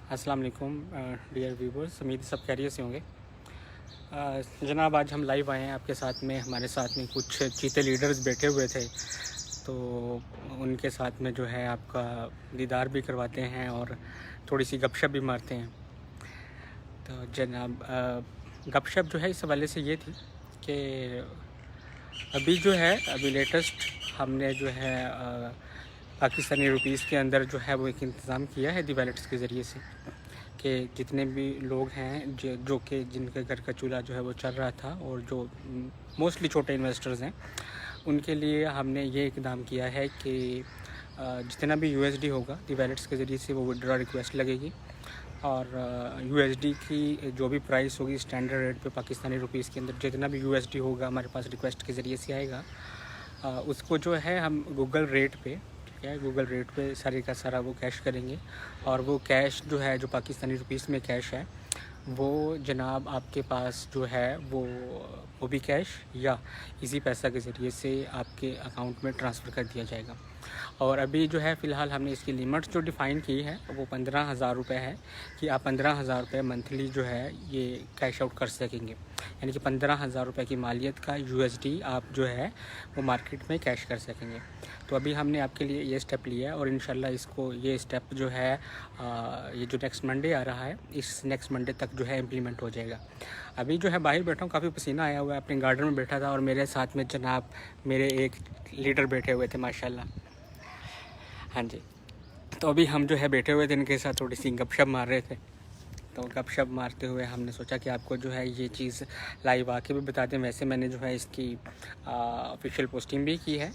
अस्सलाम वालेकुम dear viewers, उम्मीद सब खैरियत से होंगे। जनाब, आज हम लाइव आए हैं आपके साथ में। हमारे साथ में कुछ चीते लीडर्स बैठे हुए थे, तो उनके साथ में जो है आपका दीदार भी करवाते हैं और थोड़ी सी गपशप भी मारते हैं। तो जनाब, गपशप जो है इस हवाले से ये थी कि अभी लेटेस्ट हमने जो है पाकिस्तानी रुपीस के अंदर जो है वो एक इंतज़ाम किया है दी वैलेट्स के ज़रिए से कि जितने भी लोग हैं जो कि जिनके घर का चूल्हा जो है वो चल रहा था और जो मोस्टली छोटे इन्वेस्टर्स हैं, उनके लिए हमने ये इकदाम किया है कि जितना भी यूएसडी होगा दी वैलेट्स के ज़रिए से वो विड्रॉ रिक्वेस्ट लगेगी और यूएसडी की जो भी प्राइस होगी स्टैंडर्ड रेट पे पाकिस्तानी रुपीस के अंदर जितना भी यूएसडी होगा हमारे पास रिक्वेस्ट के ज़रिए से आएगा, उसको जो है हम गूगल रेट पे सारे का सारा वो कैश करेंगे। और वो कैश जो है जो पाकिस्तानी रुपीस में कैश है वो जनाब आपके पास जो है वो भी कैश या इजी पैसा के ज़रिए से आपके अकाउंट में ट्रांसफ़र कर दिया जाएगा। और अभी जो है फ़िलहाल हमने इसकी लिमिट जो डिफ़ाइन की है वो 15,000 रुपये है कि आप 15,000 रुपये मंथली जो है ये कैश आउट कर सकेंगे, यानी कि 15,000 रुपये की मालियत का यूएसडी आप जो है वो मार्केट में कैश कर सकेंगे। तो अभी हमने आपके लिए ये स्टेप लिया है और इंशाल्लाह इसको ये स्टेप जो है ये जो नेक्स्ट मंडे आ रहा है इस नेक्स्ट मंडे तक जो है इम्प्लीमेंट हो जाएगा। अभी जो है बाहर बैठा हूँ, काफ़ी पसीना आया हुआ है, अपने गार्डन में बैठा था और मेरे साथ में जनाब मेरे एक लीडर बैठे हुए थे माशाल्लाह। हाँ जी, तो अभी हम जो है बैठे हुए थे, इनके साथ थोड़ी सी गपशप मार रहे थे। तो गपशप मारते हुए हमने सोचा कि आपको जो है ये चीज़ लाइव आके भी बता दें। वैसे मैंने जो है इसकी ऑफिशियल पोस्टिंग भी की है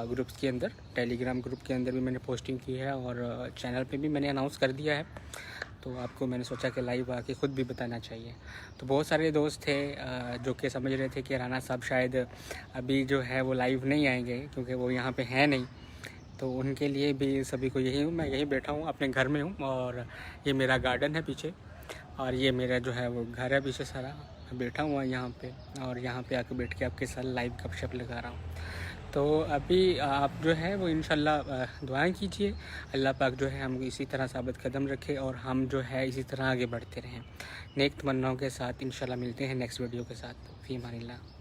ग्रुप्स के अंदर, टेलीग्राम ग्रुप के अंदर भी मैंने पोस्टिंग की है और चैनल पे भी मैंने अनाउंस कर दिया है। तो आपको मैंने सोचा कि लाइव आके ख़ुद भी बताना चाहिए। तो बहुत सारे दोस्त थे जो कि समझ रहे थे कि राना साहब शायद अभी जो है वो लाइव नहीं आएंगे क्योंकि वो यहाँ पे हैं नहीं। तो उनके लिए भी सभी को यही हूँ, मैं यहीं बैठा हूँ, अपने घर में हूँ और ये मेरा गार्डन है पीछे और ये मेरा जो है वो घर है पीछे सारा। बैठा हुआ यहाँ पे और यहाँ पे आके बैठ के आपके साथ लाइव गपशप लगा रहा हूँ। तो अभी आप जो है वो इंशाल्लाह दुआएं कीजिए, अल्लाह पाक जो है हम इसी तरह साबित कदम रखे और हम जो है इसी तरह आगे बढ़ते रहें नेक तमन्नाओं के साथ। इंशाल्लाह मिलते हैं नेक्स्ट वीडियो के साथ। फ़ी अमानिल्लाह।